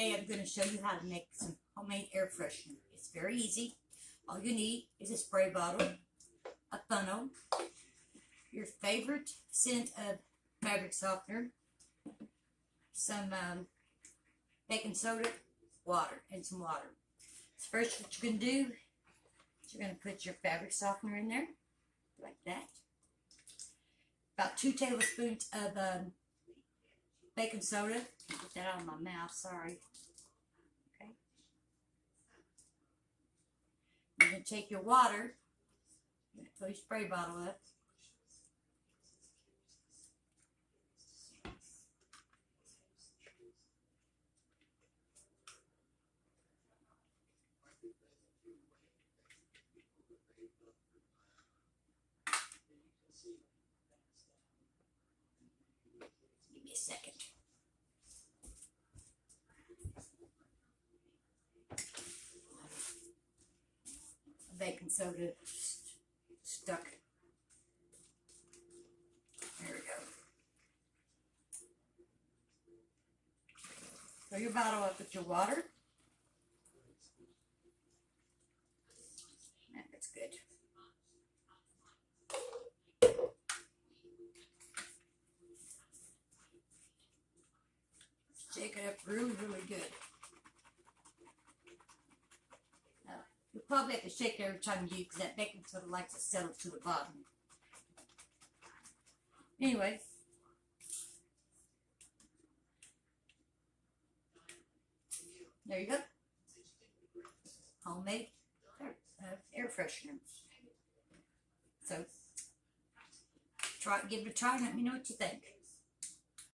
today I'm going to show you how to make some homemade air freshener. It's very easy. All you need is a spray bottle, a funnel, your favorite scent of fabric softener, some baking soda, water, and some water. So first what you're going to do is you're going to put your fabric softener in there, like that. About 2 tablespoons of baking soda. Get that out of my mouth, sorry. Okay. You're going to take your water, you're going to fill your spray bottle up. Give me a second. Baking soda stuck. There we go. Fill your bottle up with your water. That's good. Shake it up really good. You'll probably have to shake it every time you do because that baking soda likes to settle to the bottom. Anyway, there you go. Homemade air freshener. So, give it a try and let me know what you think.